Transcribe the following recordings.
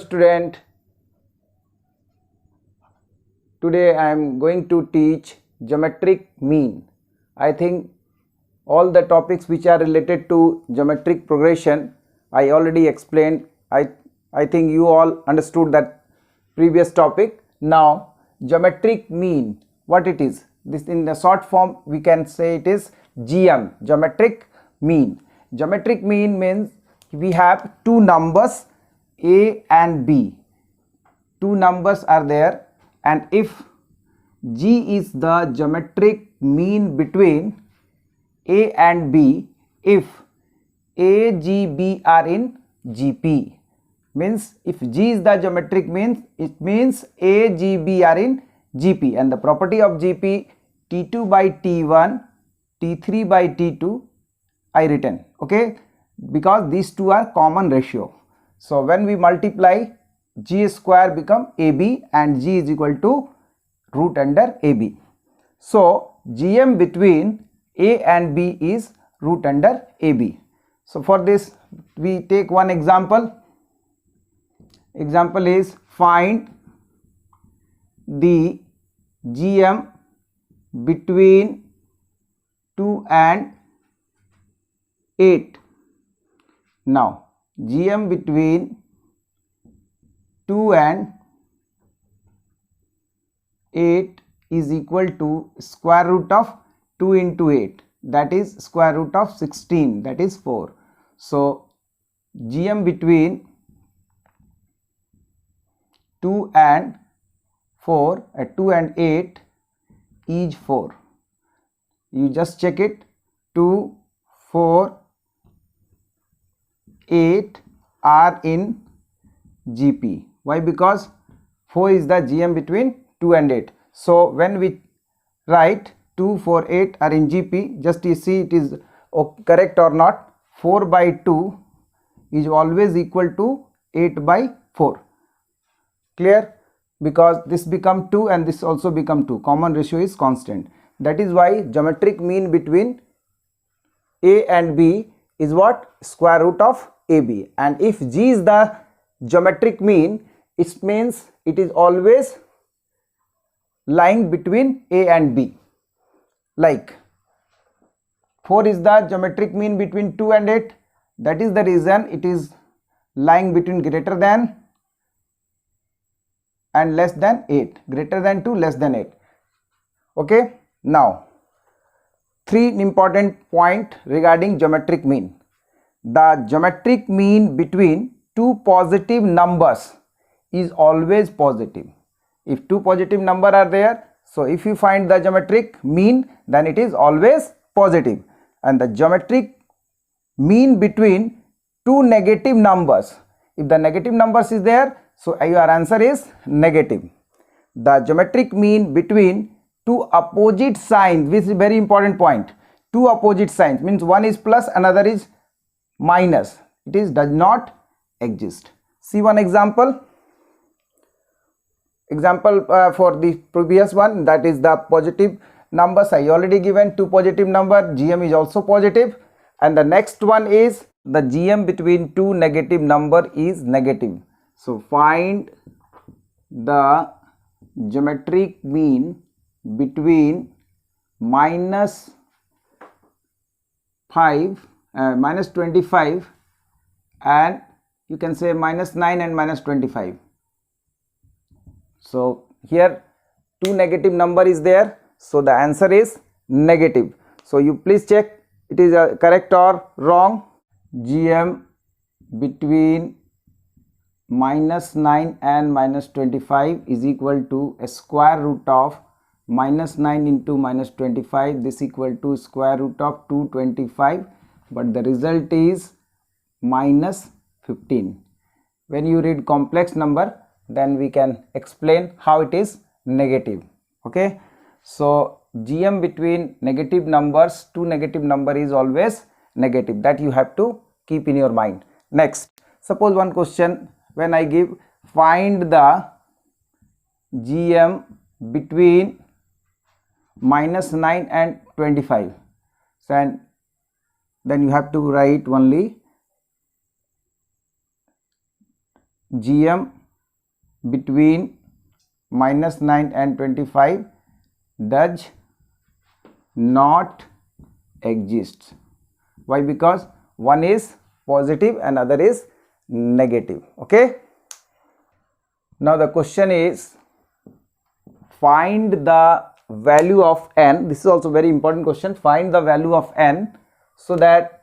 student, today I am going to teach geometric mean. I think all the topics which are related to geometric progression I already explained. I think you all understood that previous topic. Now geometric mean, what it is? This in the short form we can say it is GM, geometric mean. Geometric mean means we have two numbers A and B. Two numbers are there, and if G is the geometric mean between A and B, if A, G, B are in GP, means if G is the geometric mean, it means A, G, B are in GP, and the property of GP, T2 by T1, T3 by T2 I written, okay, because these two are common ratio. So when we multiply, G square become AB and G is equal to root under AB. So GM between A and B is root under AB. So for this we take one example. Example is find the GM between 2 and 8. Now GM between 2 and 8 is equal to square root of 2 into 8, that is square root of 16, that is 4. So GM between 2 and 4 2 and 8 is 4. You just check it, 2, 4, 8 are in GP. Why? Because 4 is the GM between 2 and 8. So when we write 2, 4, 8 are in GP, just you see it is correct or not. 4 by 2 is always equal to 8 by 4. Clear? Because this become 2 and this also become 2. Common ratio is constant. That is why geometric mean between A and B is what? Square root of AB. And if G is the geometric mean, it means it is always lying between A and B. Like 4 is the geometric mean between 2 and 8. That is the reason it is lying between greater than and less than 8. Greater than 2, less than 8. Okay. Now 3 important point regarding geometric mean. The geometric mean between two positive numbers is always positive. If two positive numbers are there, so if you find the geometric mean, then it is always positive. And the geometric mean between two negative numbers, if the negative numbers is there, so your answer is negative. The geometric mean between two opposite signs, which is very important point. Two opposite signs means one is plus, another is minus. Does not exist. See one example. Example for the previous one, that is the positive numbers I already given. Two positive number, GM is also positive, and the next one is the GM between two negative number is negative. So find the geometric mean between minus 25 and you can say minus 9 and minus 25. So here two negative number is there, so the answer is negative. So you please check it is correct or wrong. GM between minus 9 and minus 25 is equal to a square root of minus 9 into minus 25. This equal to square root of 225, but the result is minus 15. When you read complex number, then we can explain how it is negative. Okay, so GM between negative numbers, two negative number is always negative. That you have to keep in your mind. Next, suppose one question when I give find the GM between minus 9 and 25. So and then you have to write only GM between -9 and 25 does not exist. Why? Because one is positive and other is negative. Okay, now the question is find the value of n. This is also very important question. Find the value of n so that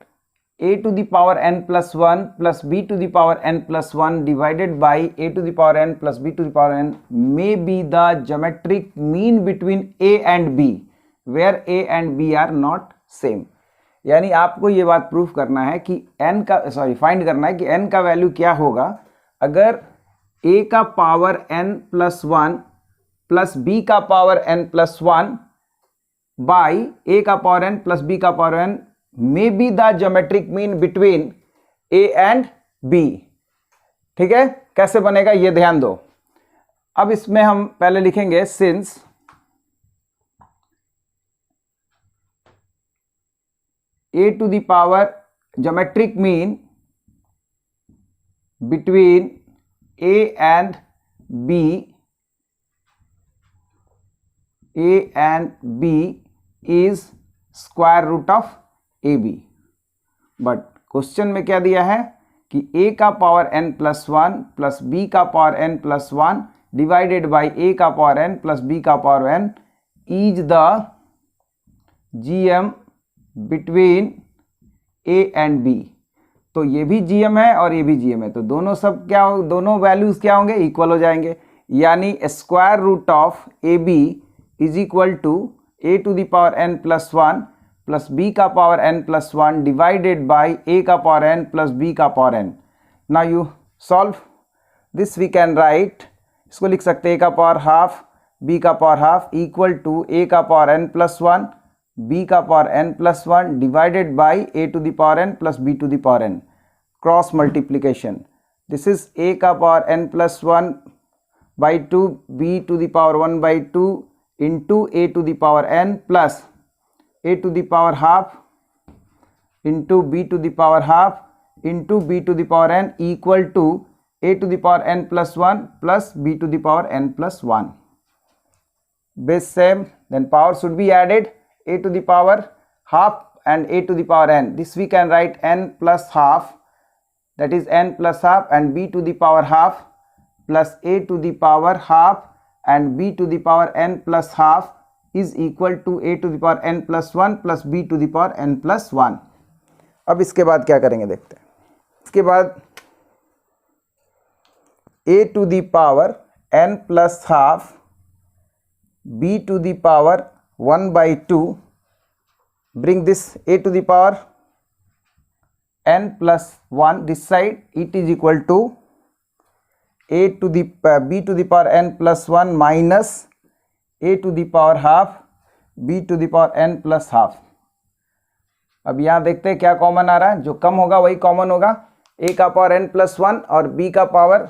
a to the power n plus 1 plus b to the power n plus 1 divided by a to the power n plus b to the power n may be the geometric mean between a and b where a and b are not same. यानी आपको ये बात proof करना है कि n का find करना है कि n का वैल्यू क्या होगा अगर a का power n plus 1 plus b का power n plus 1 by a का पावर n प्लस b का power n may be the geometric mean between a and b. ठीक है, कैसे बनेगा ये ध्यान दो. अब इसमें हम पहले लिखेंगे since a to the power geometric mean between a and b is square root of AB. But question में क्या दिया है कि a का power n plus 1 plus b का power n plus 1 divided by a का पावर n प्लस b का power n is the GM between a and b. तो ये भी GM है और ये भी GM है, तो दोनों सब क्या हो, दोनों वैल्यूज क्या होंगे, इक्वल हो जाएंगे. यानी square root of AB is equal to a to the power n plus 1 plus b का power n plus 1 divided by a का पावर n प्लस b का power n. Now you solve this. We can write, इसको लिख सकते हैं a का power half b का power half equal to a का पावर n प्लस 1 b का power n plus 1 divided by a to the power n plus b to the power n. Cross multiplication, this is a का power n plus 1 by 2 b to the power 1 by 2 into a to the power n plus a to the power half into b to the power half into b to the power n equal to a to the power n plus 1 plus b to the power n plus 1. Base same, then power should be added, a to the power half and a to the power n. This we can write n plus half, that is n plus half, and b to the power half plus a to the power half and b to the power n plus half is equal to a to the power n plus 1 plus b to the power n plus 1. अब इसके बाद क्या करेंगे देखते हैं. इसके बाद a to the power n plus half b to the power 1 by 2, bring this a to the power n plus 1 this side, it is equal to a to the b to the power n plus 1 minus a to the power half b to the power n plus half. अब यहाँ देखते हैं क्या common आ रहा है, जो कम होगा वही कॉमन होगा. a का पावर n प्लस 1 और b का पावर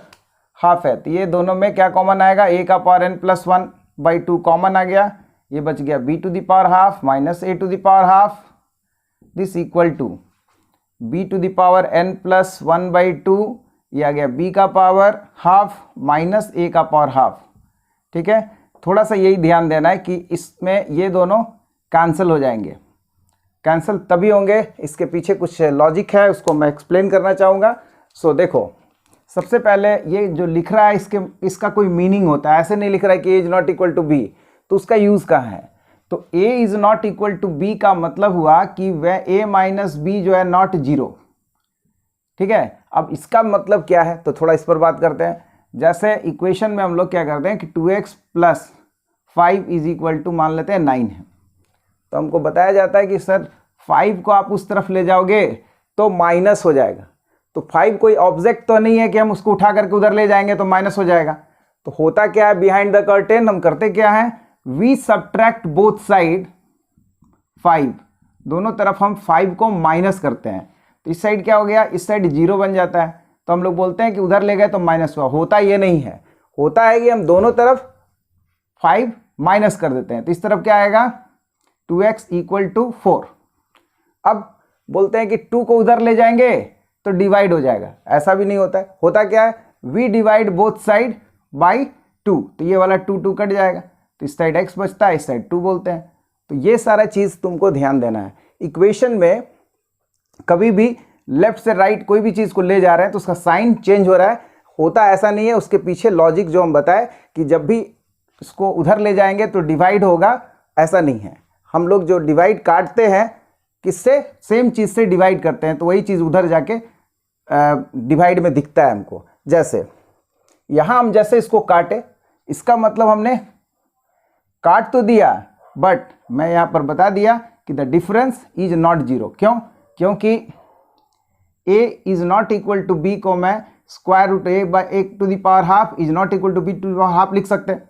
हाफ है, तो ये दोनों में क्या कॉमन आएगा, a का power n plus 1 by 2 common आ गया, ये बच गया b to the power half minus a to the power half, this equal to b to the power n plus 1 by 2, ये आ गया b का पावर हाफ माइनस a का पावर हाफ. ठीक है, थोड़ा सा यही ध्यान देना है कि इसमें ये दोनों कैंसिल हो जाएंगे. कैंसिल तभी होंगे, इसके पीछे कुछ लॉजिक है, उसको मैं एक्सप्लेन करना चाहूँगा. सो देखो, सबसे पहले ये जो लिख रहा है इसका कोई मीनिंग होता है. ऐसे नहीं लिख रहा है कि A is not equal to B, तो उसका यूज़ कहाँ है. तो A is not equal to B का मतलब हुआ कि वह ए माइनस बी जो है नॉट जीरो. ठीक है, अब इसका मतलब क्या है, तो थोड़ा इस पर बात करते हैं. जैसे इक्वेशन में हम लोग क्या करते हैं कि 2x plus 5 is equal to मान लेते हैं 9 है, तो हमको बताया जाता है कि सर 5 को आप उस तरफ ले जाओगे तो माइनस हो जाएगा. तो 5 कोई ऑब्जेक्ट तो नहीं है कि हम उसको उठा करके उधर ले जाएंगे तो माइनस हो जाएगा. तो होता क्या है, बिहाइंड द कर्टेन हम करते क्या है, वी सब्ट्रैक्ट बोथ साइड 5, दोनों तरफ हम 5 को माइनस करते हैं. तो इस साइड क्या हो गया, इस साइड 0 बन जाता है, तो हम लोग बोलते हैं कि उधर ले गए तो माइनस हुआ. होता ये नहीं है, होता है कि हम दोनों तरफ 5 माइनस कर देते हैं. तो इस तरफ क्या आएगा, 2x इक्वल टू 4. अब बोलते हैं कि 2 को उधर ले जाएंगे तो डिवाइड हो जाएगा. ऐसा भी नहीं होता है, होता क्या है, we divide both side by 2, तो ये वाला 2 कट जाएगा, तो इस साइड x बचता है, इस साइड 2 बोलते हैं। तो ये सारा चीज़ तुमको ध्यान देना है। इक्वेशन में कभी भी लेफ्ट से राइट कोई भी चीज़ को ले जा रहे हैं तो उसका साइन चेंज हो रहा है, होता ऐसा नहीं है, उसके पीछे लॉजिक जो हम बताए कि जब भी इसको उधर ले जाएंगे तो डिवाइड होगा, ऐसा नहीं है। हम लोग जो डिवाइड काटते हैं किससे, सेम चीज़ से डिवाइड करते हैं, तो वही चीज़ उधर जाके डिवाइड में दिखता है हमको। जैसे यहाँ हम जैसे इसको काटे, इसका मतलब हमने काट तो दिया, बट मैं यहाँ पर बता दिया कि the difference is not zero. क्यों? क्योंकि a is not equal to b को मैं square root a by a to the power half is not equal to b to the power half लिख सकते हैं।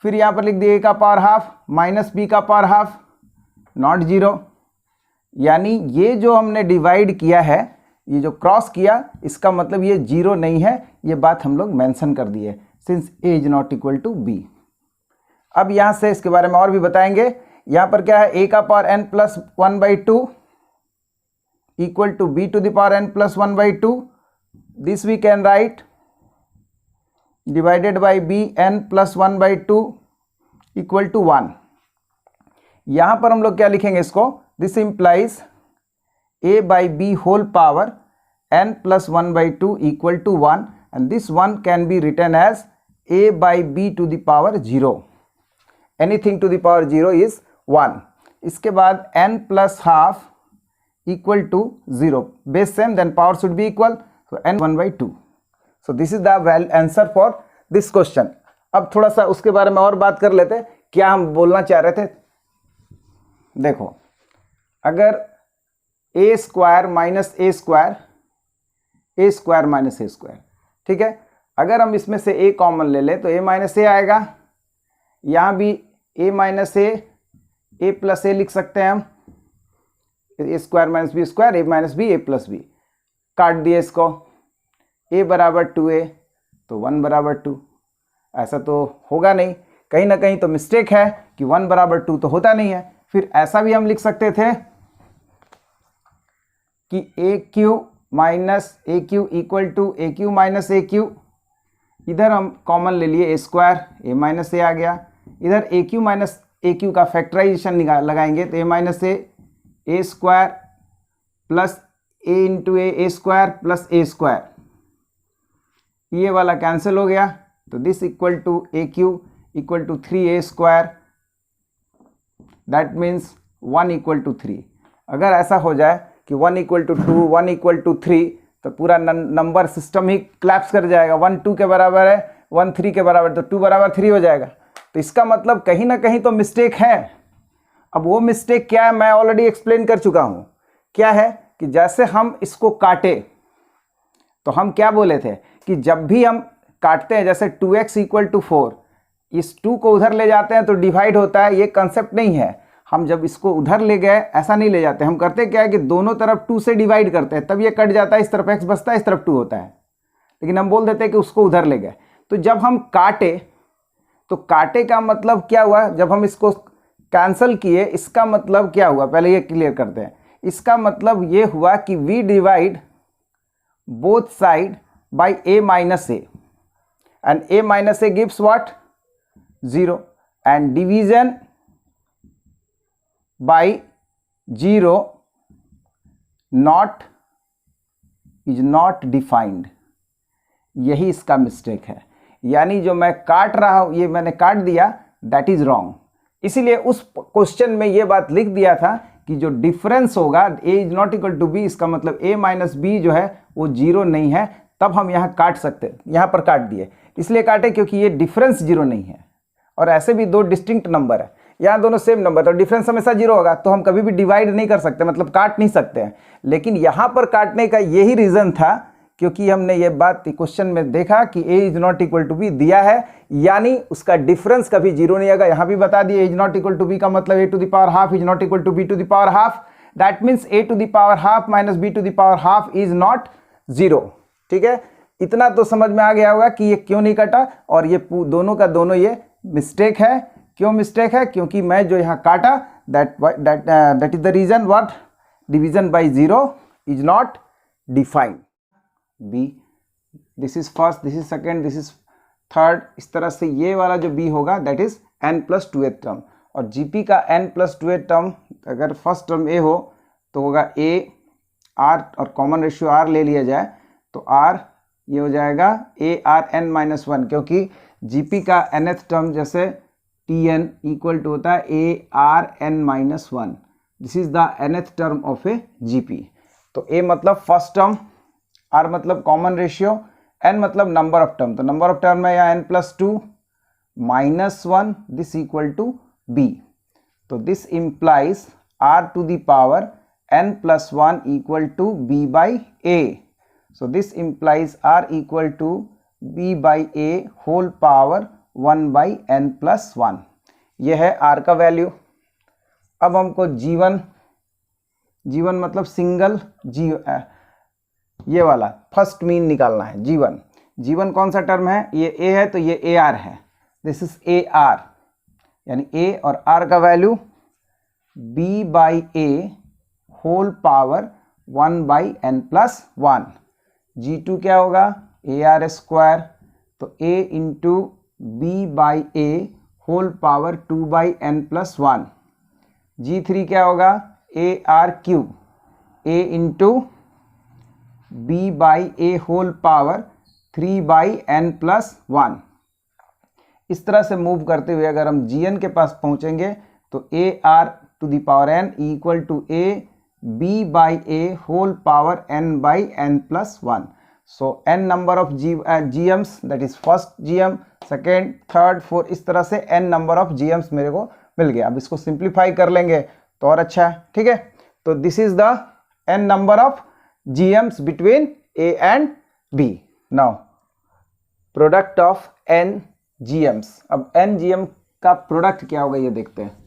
फिर यहाँ पर लिख दिए a का पावर हाफ माइनस b का पावर हाफ, नॉट जीरो। यानी ये जो हमने डिवाइड किया है, ये जो क्रॉस किया, इसका मतलब ये जीरो नहीं है, ये बात हम लोग मेंशन कर दिए, since a is not equal to b। अब यहाँ से इसके बारे में और भी बताएंगे। यहाँ पर क्या है, a का power n plus 1/2 equal to b to the power n plus 1/2. This we can write divided by b n plus 1/2 equal to 1. यहाँ पर हम लोग क्या लिखेंगे इसको, this implies a by b whole power n plus 1/2 equal to 1, and this 1 can be written as a by b to the power 0. Anything to the power 0 is 1. इसके बाद n plus half equal to 0, base same, then power should be equal, so n 1/2. So this is the answer for this question. अब थोड़ा सा उसके बारे में और बात कर लेते, क्या हम बोलना चाह रहे थे। देखो, अगर a square minus a square, a square minus a square, ठीक है, अगर हम इसमें से a कॉमन ले ले तो a माइनस a आएगा, यहाँ भी a minus a plus a लिख सकते हैं हम, ए square minus B square, a minus B, A plus B, काट दिए इसको, a बराबर 2a तो 1 बराबर 2, ऐसा तो होगा नहीं, कहीं ना कहीं तो मिस्टेक है कि 1 बराबर 2 तो होता नहीं है। फिर ऐसा भी हम लिख सकते थे कि a cube minus a cube equal to a cube minus a cube, इधर हम कॉमन ले लिए a square, a minus a आ गया, इधर a cube minus a cube का फैक्टराइजेशन लगाएंगे तो a minus a square plus a into a square plus a square, ये वाला कैंसिल हो गया, तो this equal to a cube equal to 3a square, that means 1 equal to 3। अगर ऐसा हो जाए कि 1 इक्वल टू 2, 1 इक्वल टू 3, तो पूरा नंबर सिस्टम ही क्लैप्स कर जाएगा। 1 2 के बराबर है, 1 3 के बराबर, तो 2 बराबर 3 हो जाएगा। तो इसका मतलब कहीं ना कहीं तो मिस्टेक है। अब वो मिस्टेक क्या है, मैं ऑलरेडी एक्सप्लेन कर चुका हूँ। क्या है कि जैसे हम इसको काटे तो हम क्या बोले थे कि जब भी हम काटते हैं, जैसे 2x इक्वल टू 4, इस 2 को उधर ले जाते हैं तो डिवाइड होता है, ये कंसेप्ट नहीं है। हम जब इसको उधर ले गए ऐसा नहीं ले जाते, हम करते क्या है कि दोनों तरफ 2 से डिवाइड करते हैं, तब ये कट जाता है, इस तरफ x बचता है, इस तरफ 2 होता है, लेकिन हम बोल देते हैं कि उसको उधर ले गए। तो जब हम काटे तो काटे का मतलब क्या हुआ, जब हम इसको कैंसिल किए, इसका मतलब क्या हुआ, पहले ये क्लियर करते हैं। इसका मतलब ये हुआ कि we divide both side by a minus a, and a minus a gives what, 0, and division by 0 not is not defined, यही इसका मिस्टेक है। यानी जो मैं काट रहा हूं, ये मैंने काट दिया, दैट इज रॉन्ग। इसीलिए उस क्वेश्चन में ये बात लिख दिया था कि जो डिफरेंस होगा a is not equal to b, इसका मतलब a माइनस बी जो है वो 0 नहीं है, तब हम यहाँ काट सकते, यहाँ पर काट दिए, इसलिए काटे क्योंकि ये डिफरेंस 0 नहीं है। और ऐसे भी 2 डिस्टिंक्ट नंबर है, यहाँ दोनों सेम नंबर, तो डिफरेंस हमेशा 0 होगा, तो हम कभी भी डिवाइड नहीं कर सकते, मतलब काट नहीं सकते हैं। लेकिन यहाँ पर काटने का यही रीज़न था क्योंकि हमने ये बात क्वेश्चन में देखा कि a is not equal to B दिया है, यानी उसका डिफरेंस कभी 0 नहीं आएगा। यहाँ भी बता दिए a is not equal to B का मतलब a to the power half is not equal to b to the power half, that means a to the power half minus b to the power half is not 0। ठीक है, इतना तो समझ में आ गया होगा कि ये क्यों नहीं कटा, और ये दोनों का दोनों ये मिस्टेक है। क्यों मिस्टेक है, क्योंकि मैं जो यहाँ काटा that is the reason what, division by 0 is not defined. B, this is first, this is second, this is third, इस तरह से ये वाला जो b होगा दैट इज n+2th टर्म, और gp का n+2th टर्म अगर फर्स्ट टर्म a हो तो होगा a r, और कॉमन रेशियो r ले लिया जाए तो r ये हो जाएगा a r n-1, क्योंकि gp का nth टर्म जैसे tn इक्वल टू होता है a r n-1, this is the nth term of a gp। तो a मतलब फर्स्ट टर्म, r मतलब कॉमन रेशियो, n मतलब नंबर ऑफ टर्म, तो नंबर ऑफ टर्म है या n+2 -1, this equal to b। तो this implies r to the power n+1 equal to b by a। So this implies r equal to b by a whole power 1 by n+1। यह है r का value. अब हमको g1 मतलब single ये वाला first mean निकालना है। g1 कौन सा टर्म है, ये a है तो ये ar है, दिस इज ar, यानी a और r का value b by a whole power 1 by n+1। g2 क्या होगा, ar स्क्वायर, तो a into b by a whole power 2 by n+1। g3 क्या होगा, ar cube, a into b by a whole power 3 by n+1। इस तरह से move करते हुए अगर हम gn के पास पहुंचेंगे तो a r to the power n equal to a b by a whole power n by n+1। So n number of gms, that is first gm, second, third, fourth, इस तरह से n नंबर ऑफ gms मेरे को मिल गया। अब इसको simplify कर लेंगे तो और अच्छा है, ठीक है। तो this is the n number of gms between a and b। Now product of n gms, अब n gm का प्रोडक्ट क्या होगा ये देखते हैं।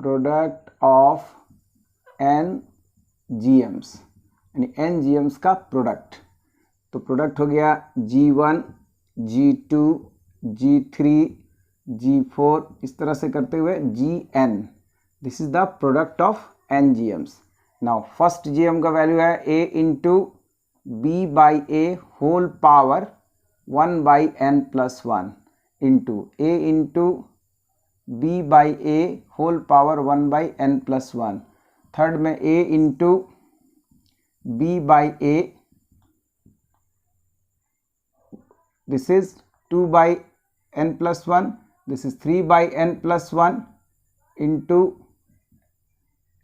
प्रोडक्ट ऑफ n gms, यानी n gms का प्रोडक्ट, तो प्रोडक्ट हो गया g1 g2 g3 g4, इस तरह से करते हुए gn, this is the product of n gms। Now first gm का वैल्यू है a into b by a whole power 1 by n+1 into a into b by a whole power 1 by n+1। Third में a into b by a, this is 2 by n+1, this is 3 by n+1 into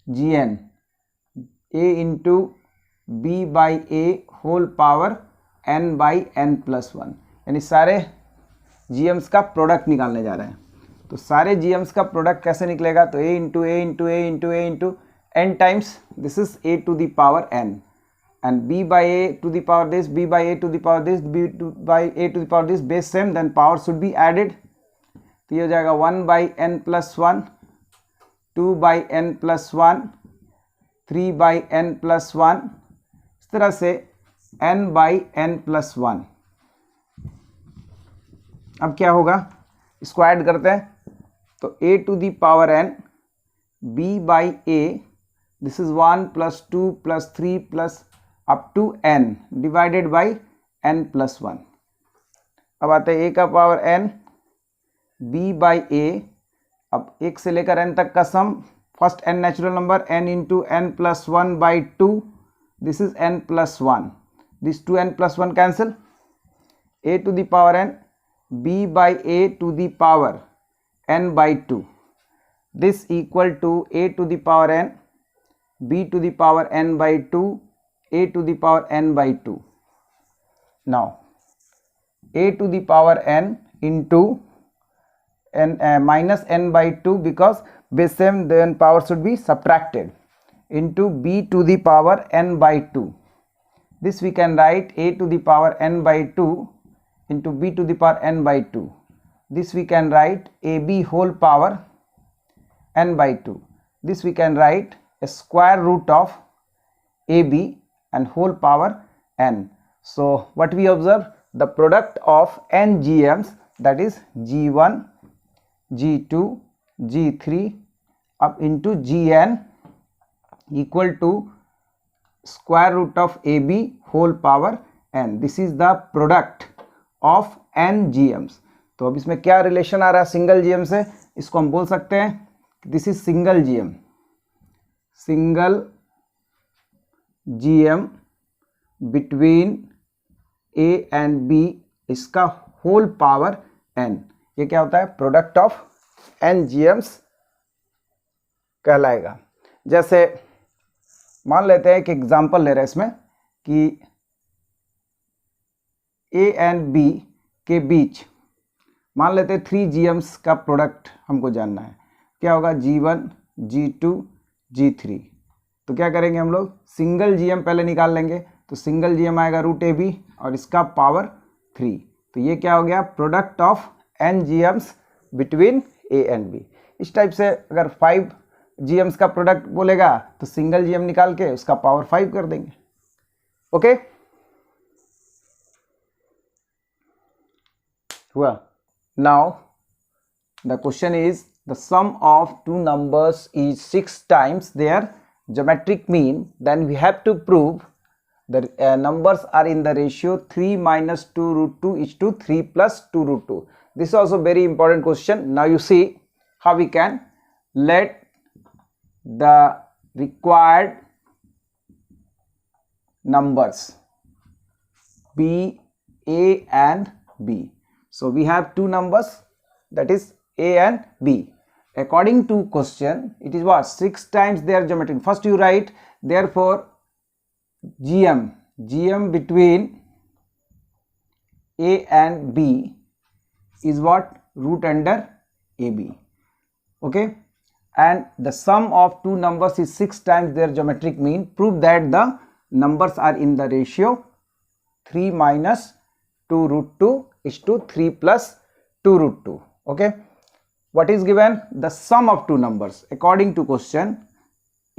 gn, a into b by a whole power n by n+1, यानी सारे gms का product निकालने जा रहे हैं। तो सारे gms का प्रोडक्ट कैसे निकलेगा, तो a into a into a into a into n times, this is a to the power n, and b by a to the power this, b by a to the power this, by a to the power this, base same, then power should be added। तो ये हो जाएगा 1 by n+1, 2 by n+1, 3 by n+1, इस तरह से n by n+1। अब क्या होगा, इसको ऐड करते हैं, तो a to the power n, b by a, this is 1 plus 2 plus 3 plus up to n divided by n+1। अब आता है a का power n, b by a, अब 1 से लेकर n तक का sum, first n natural number, n into n+1 by 2, this is n+1, this 2n+1 cancel, a to the power n, b by a to the power n by 2, this equal to a to the power n, b to the power n by 2, a to the power n by 2। now a to the power n into n minus n by 2, because base same, then power should be subtracted, into b to the power n by 2, this we can write a to the power n by 2 into b to the power n by 2, this we can write ab whole power n by 2, this we can write a square root of ab and whole power n। so what we observe, the product of n gms, that is g1 g2 g3 up into gn equal to square root of AB whole power n. This is the product of n GMs. तो अब इसमें क्या relation आ रहा है single GM से, इसको हम बोल सकते हैं this is single GM, single GM between A and B, इसका होल पावर n. ये क्या होता है, प्रोडक्ट ऑफ n GMs कहलाएगा. जैसे मान लेते हैं कि एग्जांपल ले रहे हैं इसमें कि A एंड B के बीच मान लेते हैं 3 GMs का प्रोडक्ट हमको जानना है. क्या होगा, G1 G2 G3. तो क्या करेंगे हम लोग, सिंगल GM पहले निकाल लेंगे. तो सिंगल GM आएगा रूट AB और इसका पावर 3. तो ये क्या हो गया, product of n GMs between A and B. इस टाइप से अगर 5 GMs का प्रोडक्ट बोलेगा तो सिंगल GM निकाल के उसका पावर 5 कर देंगे. ओके हुआ. Now the question is the sum of two numbers is 6 times their geometric mean, then we have to prove the numbers are in the ratio 3 minus 2 root 2 is to 3 plus 2 root 2. This is also very important question. Now you see how we can let the required numbers be A and B. So we have two numbers, that is A and B. According to question, it is what, 6 times their geometry. First you write, therefore GM between A and B is what, root under AB. Okay, and the sum of two numbers is 6 times their geometric mean. Prove that the numbers are in the ratio 3 minus 2 root 2 is to 3 plus 2 root 2. Okay, what is given, the sum of two numbers. According to question,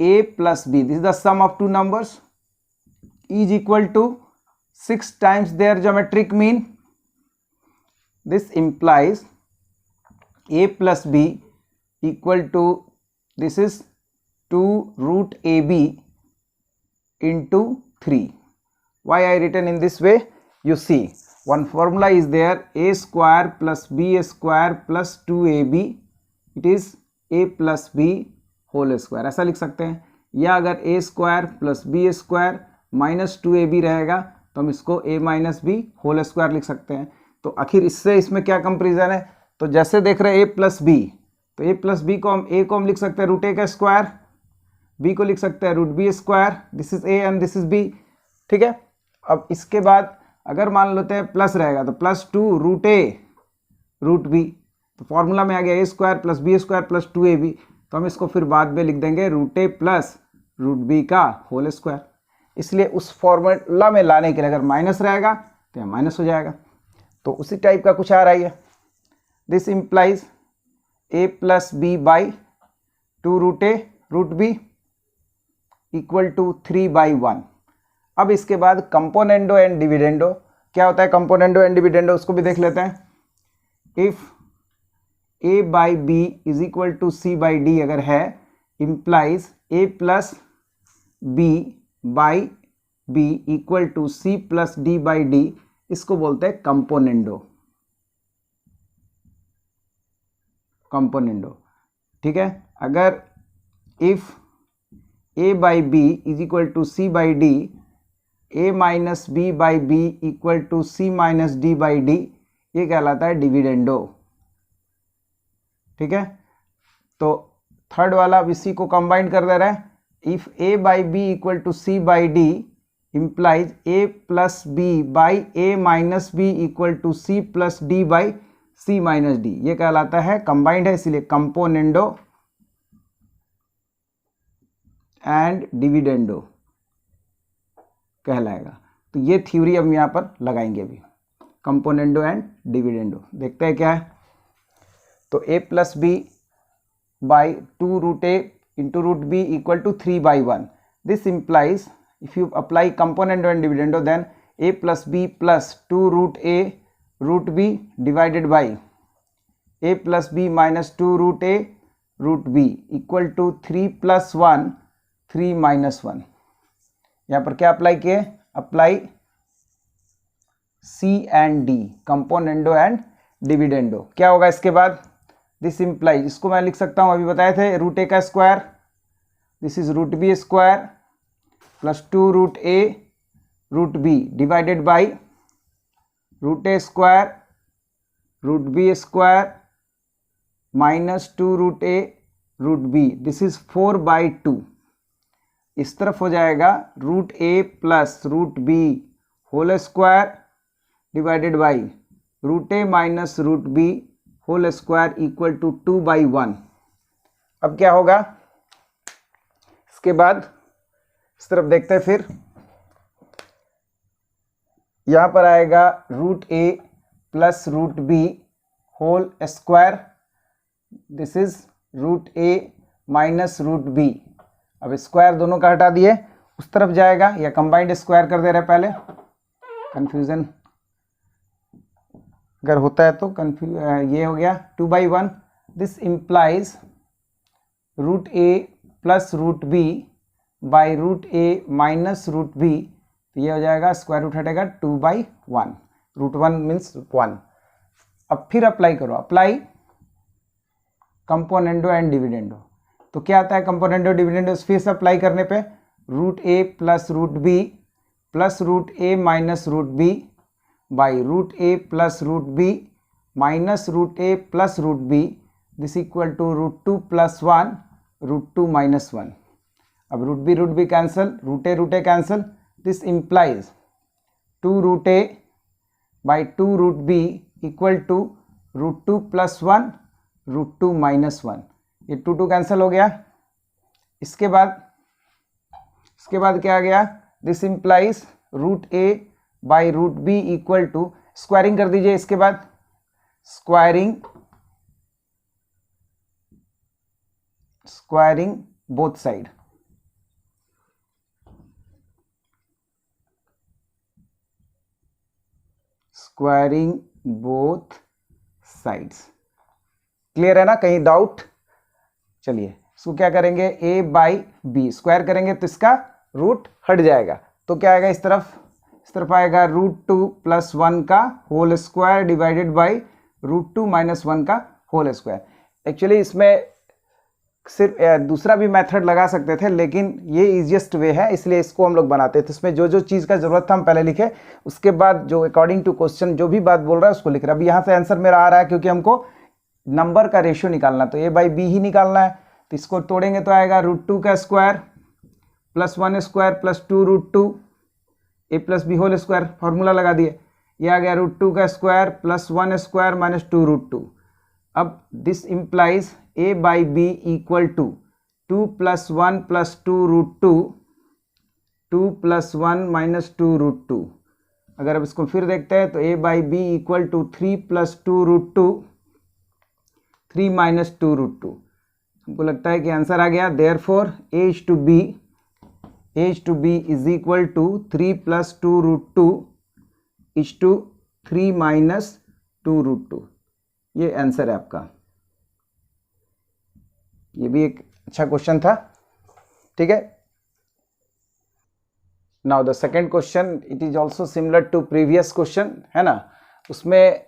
A plus B, this is the sum of two numbers, is equal to 6 times their geometric mean. This implies A plus B equal to, this is 2 root AB into 3. Why I written in this way, you see one formula is there, A square plus B square plus 2AB, it is A plus B whole square. ऐसा लिख सकते हैं. या अगर A square plus B square minus 2AB रहेगा तो हम इसको A minus B whole square लिख सकते हैं. तो आखिर इससे इसमें क्या कंपेरिजन है, तो जैसे देख रहे हैं A plus B, तो A plus B को हम A को हम लिख सकते हैं रूट A का स्क्वायर, B को लिख सकते हैं root B square. This is A and this is B. ठीक है. अब इसके बाद अगर मान लेते हैं प्लस रहेगा तो plus 2 root A root B, तो फॉर्मूला में आ गया A square plus B square plus 2AB. तो हम इसको फिर बाद में लिख देंगे root A plus root B का होल स्क्वायर. इसलिए उस फॉर्मूला में लाने के लिए अगर माइनस रहेगा तो यहाँ माइनस हो जाएगा. तो उसी टाइप का कुछ आ रहा है. This implies A plus B by 2 root A root B equal to 3/1. अब इसके बाद कंपोनेंडो एंड डिविडेंडो. क्या होता है कंपोनेंडो एंड डिविडेंडो, उसको भी देख लेते हैं. If A by B is equal to C by D अगर है, implies A plus B by B equal to C plus D by D. इसको बोलते हैं कंपोनेंडो. कंपोनेंडो. ठीक है. अगर if A by B is equal to C by D, A minus B by B equal to C minus D by D, ये कहलाता है dividendo. ठीक है. तो थर्ड वाला इसी को कंबाइन कर दे रहे हैं. If A by B equal to C by D implies A plus B by A minus B equal to C plus D by C minus D, ये कहलाता है कंबाइंड है, इसीलिए कंपोनेंडो एंड डिविडेंडो कहलाएगा. तो ये थ्योरी हम यहाँ पर लगाएंगे अभी, कंपोनेंडो एंड डिविडेंडो. देखते हैं क्या है. तो A plus B by 2 root A into root B equal to 3/1. This implies if you apply componendo and dividendo then A plus B plus 2 root A root B divided by A plus B minus 2 root A root B equal to 3 plus 1 3 minus 1. यहाँ पर क्या apply किए, apply C and D, componendo and dividendo. क्या होगा इसके बाद, this implies, इसको मैं लिख सकता हूँ, अभी बताए थे, रूट ए का square, this is root B square plus 2 root A root B divided by root A square root B square minus 2 root A root B, this is 4/2। इस तरफ हो जाएगा root A plus root B whole square divided by root A minus root B whole square equal to 2/1। अब क्या होगा, इसके बाद इस तरफ देखते हैं, फिर यहां पर आएगा root A plus root B whole square, this is root A minus root B. अब स्क्वायर दोनों का हटा दिए, उस तरफ जाएगा, या कंबाइंड स्क्वायर कर दे रहे पहले, कंफ्यूजन अगर होता है तो ये हो गया 2/1। This implies root A plus root B by root A minus root B, तो ये हो जाएगा स्क्वायर रूट हटेगा 2/1, रूट 1 मीन्स 1। अब फिर अप्लाई करो, अप्लाई कंपोनेंडो एंड डिविडेंडो। तो क्या आता है कंपोनेंडो डिविडेंडो, फिर से अप्लाई करने पे root A plus root B plus root A minus root B by root A plus root B minus root A plus root B, this equal to root 2 plus 1 root 2 minus 1। अब root B cancel, root A cancel, this implies 2 root A by 2 root B equal to root 2 plus 1 root 2 minus 1। ये 2 cancel हो गया। इसके बाद क्या आ गया, this implies root A by root B equal to, squaring कर दीजिए, इसके बाद squaring both side, squaring both sides. Clear है ना, कहीं डाउट? चलिए इसको क्या करेंगे, a बाई बी स्क्वायर करेंगे तो इसका रूट हट जाएगा, तो क्या आएगा इस तरफ आएगा रूट 2 प्लस 1 का whole square divided by root 2 minus 1 का होल स्क्वायर। एक्चुअली इसमें सिर्फ दूसरा भी मेथड लगा सकते थे, लेकिन ये इजीएस्ट वे है, इसलिए इसको हम लोग बनाते थे। इसमें जो चीज़ का ज़रूरत था हम पहले लिखे, उसके बाद जो अकॉर्डिंग टू क्वेश्चन जो भी बात बोल रहा है उसको लिख रहा है। अब यहाँ से आंसर मेरा आ रहा है क्योंकि हमको नंबर का रेशियो निकालना, तो a बाई बी ही निकालना है, तो इसको तोड़ेंगे तो आएगा रूट 2 का square plus 1 square plus 2 root 2 a plus b whole square, formula लगा दिए, ये आ गया रूट 2 का square plus 1 square minus 2 root 2। अब this implies a by b equal to 2 plus 1 plus 2 root 2, 2 plus 1 minus 2 root 2। अगर अब इसको फिर देखते हैं तो a by b equal to 3 plus 2 root 2, 3 minus 2 root 2। हमको लगता है कि आंसर आ गया। Therefore a is to B is equal to 3 plus 2 root 2 is to 3 minus 2 root 2। ये आंसर है आपका। ये भी एक अच्छा क्वेश्चन था, ठीक है। Now the second question, it is also similar to previous question, है ना। उसमें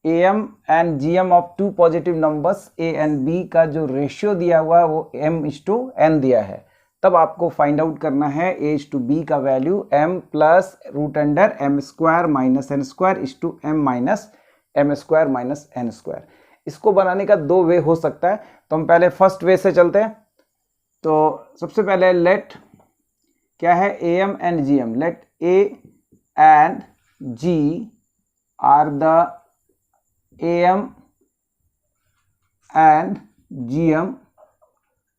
am and gm of two positive numbers a and b का जो रेशियो दिया हुआ है वो m/n दिया है। तब आपको फाइंड आउट करना है a/b का value m plus root under m square minus n square is to m minus m square minus n square. इसको बनाने का दो वे हो सकता है, तो हम पहले फर्स्ट वे से चलते हैं। तो सबसे पहले लेट क्या है, am and gm, let a and g are the am and gm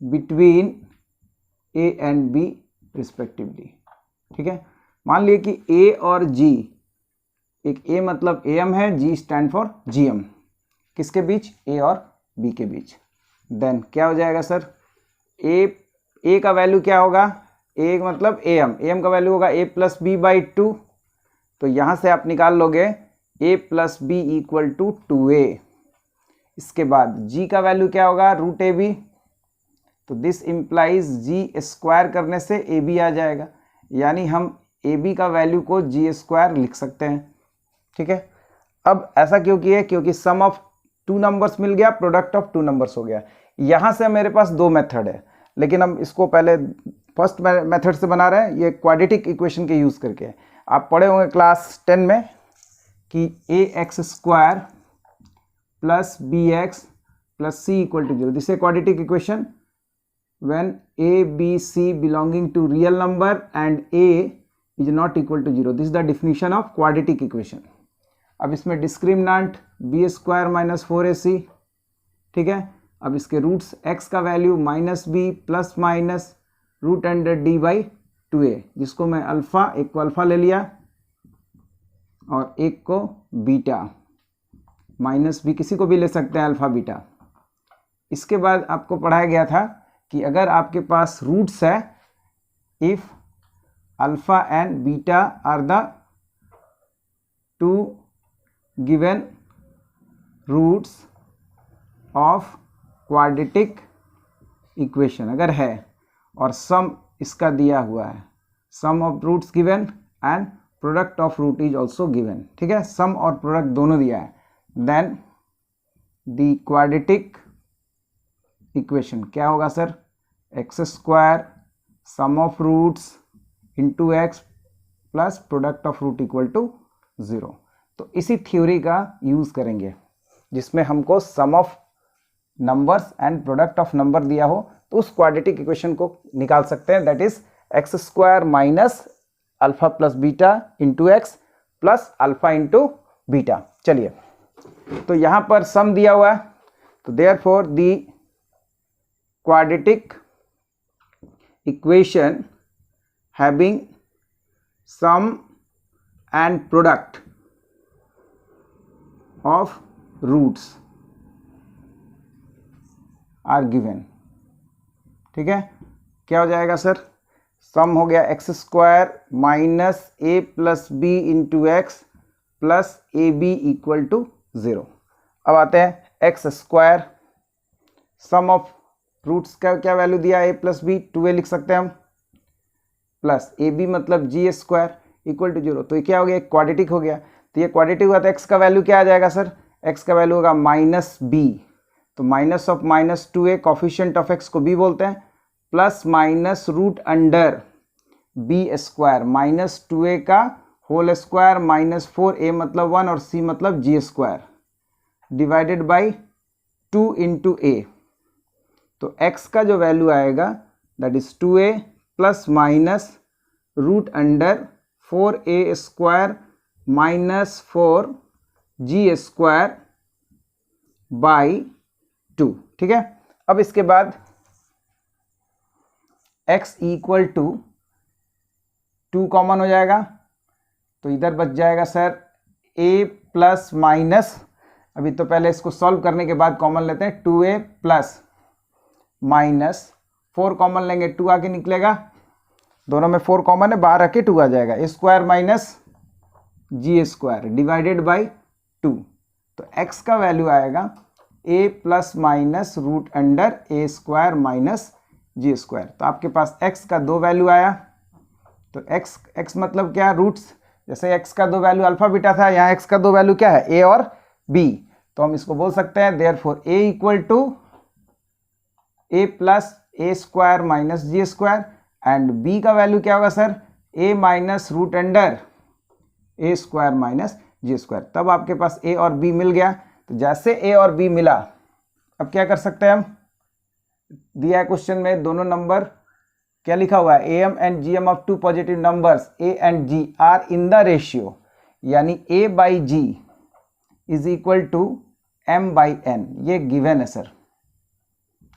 between a and b respectively, ठीक है। मान लिए कि a और g, एक a मतलब am है, g स्टैंड फॉर gm, किसके बीच, a और b के बीच। देन क्या हो जाएगा सर, a का वैल्यू क्या होगा, a मतलब am का वैल्यू होगा a प्लस बी बाई 2, तो यहाँ से आप निकाल लोगे a plus B equal to 2a। इसके बाद g का वैल्यू क्या होगा, रूट ए बी, तो दिस इम्प्लाइज g स्क्वायर करने से a b आ जाएगा। यानी हम ए बी का वैल्यू को जी स्क्वायर लिख सकते हैं। ठीक है, अब ऐसा क्यों किए, क्योंकि सम ऑफ टू नंबर्स मिल गया, प्रोडक्ट ऑफ टू नंबर्स हो गया। यहाँ से मेरे पास दो मेथड है, लेकिन हम इसको पहले फर्स्ट मेथड से बना रहे हैं, ये क्वाड्रेटिक इक्वेशन के यूज़ करके। आप पढ़े होंगे क्लास 10 में कि a x square plus b x plus c equal to 0, this is quadratic equation when a b c belonging to real number and a is not equal to 0, this is the definition of quadratic equation। अब इसमें discriminant B square minus 4ac, ठीक है। अब इसके roots x का value minus B plus minus root under D by 2a, जिसको मैं alpha, एक को अल्फ़ा ले लिया और एक को बीटा, माइनस बी किसी को भी ले सकते हैं, अल्फ़ा बीटा। इसके बाद आपको पढ़ाया गया था कि अगर आपके पास रूट्स है, if alpha and beta are the two given roots of quadratic equation, अगर है और सम इसका दिया हुआ है, sum of roots given and product of root is also given, ठीक है, सम और प्रोडक्ट दोनों दिया है, देन द क्वाड्रेटिक इक्वेशन क्या होगा sir, x square sum of roots into x plus product of root equal to 0। तो इसी थ्योरी का यूज़ करेंगे जिसमें हमको sum of numbers and product of number दिया हो, तो उस क्वाड्रेटिक इक्वेशन को निकाल सकते हैं, that is x square minus alpha plus beta into x plus alpha into beta. चलिए, तो यहाँ पर सम दिया हुआ है, तो therefore the quadratic equation having sum and product of roots are given। ठीक है, क्या हो जाएगा सर, सम हो गया X square minus A plus B into x plus A B equal to 0। अब आते हैं X square, sum of roots का क्या वैल्यू दिया, ए प्लस बी 2a लिख सकते हैं हम, प्लस ए बी मतलब जी स्क्वायर इक्वल टू 0। तो ये क्या हो गया, क्वाड्रेटिक हो गया। तो ये क्वाड्रेटिक हुआ तो एक्स का वैल्यू क्या आ जाएगा सर, एक्स का वैल्यू होगा माइनस बी, तो minus of minus 2a, coefficient of X को b बोलते हैं, plus minus root under B square minus 2a का होल स्क्वायर माइनस 4a मतलब 1 और c मतलब G square divided by 2 into A. तो x का जो वैल्यू आएगा that is 2a plus minus root under 4a square minus 4g square by 2। ठीक है, अब इसके बाद x इक्वल टू 2 कॉमन हो जाएगा, तो इधर बच जाएगा सर a प्लस माइनस, अभी तो पहले इसको सॉल्व करने के बाद कॉमन लेते हैं, 2a प्लस माइनस 4 कॉमन लेंगे, 2 आके निकलेगा, दोनों में 4 कॉमन है, बाहर आके 2 आ जाएगा, a square minus g square divided by 2। तो x का वैल्यू आएगा a plus minus root under a square minus g square. तो आपके पास x का 2 वैल्यू आया, तो x मतलब क्या, रूट्स, जैसे x का 2 वैल्यू अल्फा बीटा था, यहाँ x का 2 वैल्यू क्या है, a और b, तो हम इसको बोल सकते हैं therefore a equal to a plus a square minus g square, and b का वैल्यू क्या होगा sir, a minus root under a square minus g square. तब आपके पास a और b मिल गया। तो जैसे a और b मिला, अब क्या कर सकते हैं हम, दिया है क्वेश्चन में दोनों नंबर क्या लिखा हुआ है, am and gm of two positive numbers a and g are in the ratio, यानी a by g is equal to m by n, ये गिवन है सर।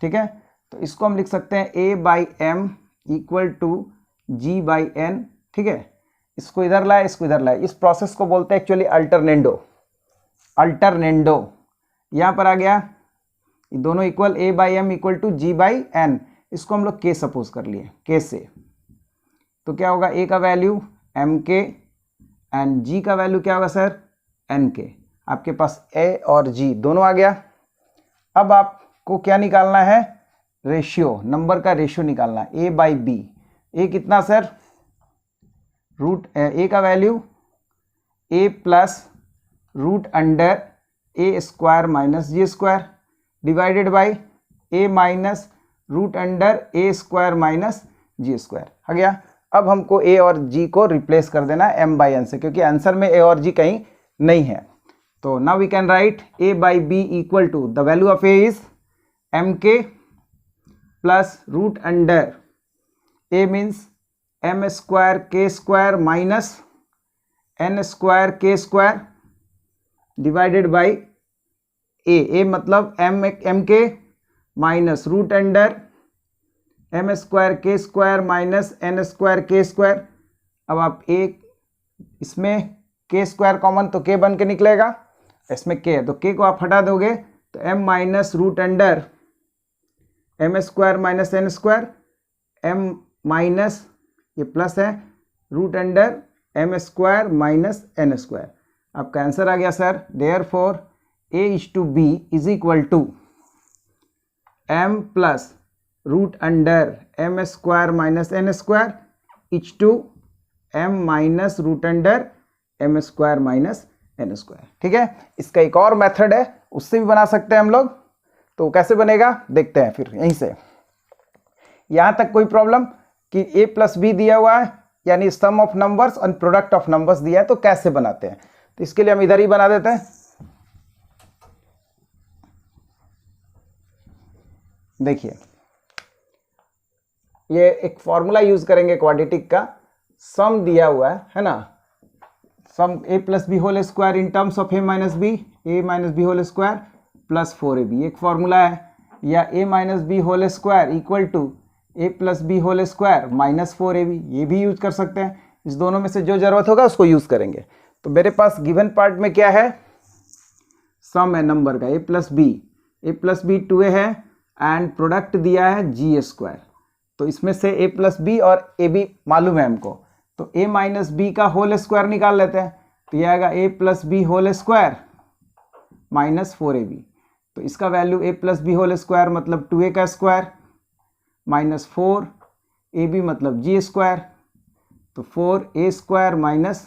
ठीक है, तो इसको हम लिख सकते हैं a by m equal to g by n। ठीक है, इसको इधर लाए, इसको इधर लाए, इस प्रोसेस को बोलते हैं एक्चुअली अल्टरनेंडो। अल्टरनेंडो यहाँ पर आ गया, दोनों equal, a by m equal to g by n, इसको हम लोग k सपोज कर लिए, k से, तो क्या होगा, a का value m k and g का वैल्यू क्या होगा सर, n k। आपके पास a और g दोनों आ गया। अब आपको क्या निकालना है, रेशियो, नंबर का रेशियो निकालना है, a बाई b। a कितना सर, रूट ए का value a plus root under a square minus g square divided by a minus root under a square minus g square आ गया। अब हमको ए और जी को रिप्लेस कर देना है m बाई एन से, क्योंकि आंसर में ए और जी कहीं नहीं है। तो now we can write a by b equal to the value of a is m k plus root under a means m square k square minus n square k square divided by a मतलब m k minus root under m square k square minus n square k square. अब आप इसमें के square common तो के बन के निकलेगा, इसमें के है तो के को आप हटा दोगे तो m minus root under m square minus n square m minus ये प्लस है root under m square minus n square. आपका आंसर आ गया sir. Therefore a is to B is equal to m plus root under m square minus n square is to m minus root under m square minus n square. ठीक है, इसका एक और method है, उससे भी बना सकते हैं हम लोग। तो कैसे बनेगा देखते हैं फिर यहीं से। यहाँ तक कोई प्रॉब्लम कि ए प्लस बी दिया हुआ है, यानी सम ऑफ नंबर्स और प्रोडक्ट ऑफ नंबर्स दिया है, तो कैसे बनाते हैं। तो इसके लिए हम इधर ही बना देते हैं। देखिए ये एक फॉर्मूला यूज करेंगे क्वाड्रेटिक का, सम दिया हुआ है ना, sum a plus b whole square in terms of a minus b whole square plus 4ab एक फॉर्मूला है, या a minus b whole square equal to a plus b whole square minus 4ab ये भी use कर सकते हैं। इस दोनों में से जो जरूरत होगा उसको यूज करेंगे। तो मेरे पास गिवन पार्ट में क्या है, सम है नंबर का ए प्लस बी 2a है एंड प्रोडक्ट दिया है जी स्क्वायर। तो इसमें से ए प्लस बी और ए बी मालूम है हमको, तो ए माइनस बी का होल स्क्वायर निकाल लेते हैं। तो ये आएगा a plus b whole square minus 4ab। तो इसका value a plus b whole square मतलब 2a का स्क्वायर माइनस 4ab मतलब जी स्क्वायर, तो 4a square minus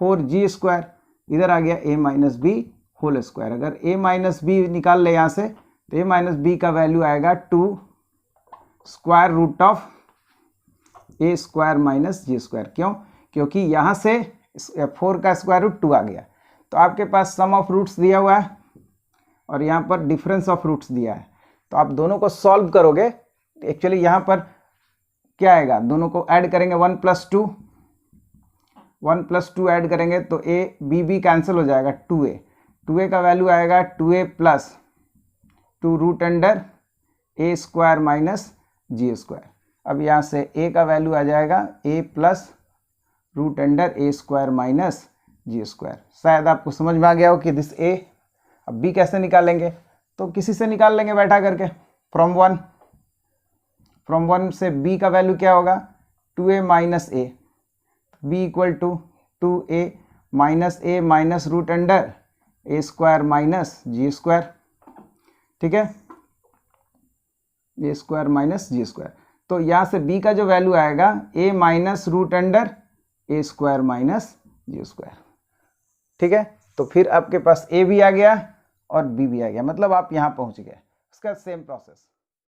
4g square. इधर आ गया a minus b whole square. अगर a माइनस बी निकाल ले यहाँ से तो a माइनस बी का वैल्यू आएगा 2 square root of a square minus g square. क्यों? क्योंकि यहाँ से 4 का स्क्वायर रूट 2 आ गया। तो आपके पास सम ऑफ रूट्स दिया हुआ है और यहाँ पर डिफरेंस ऑफ रूट्स दिया है। तो आप दोनों को सॉल्व करोगे, एक्चुअली यहाँ पर क्या आएगा, दोनों को ऐड करेंगे 1 प्लस 2 ऐड करेंगे तो a b कैंसिल हो जाएगा, 2a का वैल्यू आएगा 2a plus 2 root under a square minus g square. अब यहाँ से a का वैल्यू आ जाएगा a plus root under a square minus g square. शायद आपको समझ में आ गया हो कि दिस a। अब b कैसे निकालेंगे, तो किसी से निकाल लेंगे बैठा करके, फ्रॉम 1 से b का वैल्यू क्या होगा 2a minus a, b equal to 2a minus a minus root under a square minus g square. ठीक है, a square minus g square. तो यहाँ से b का जो वैल्यू आएगा a minus root under a square minus g square. ठीक है, तो फिर आपके पास a भी आ गया और b भी आ गया, मतलब आप यहाँ पहुँच गए। उसका सेम प्रोसेस।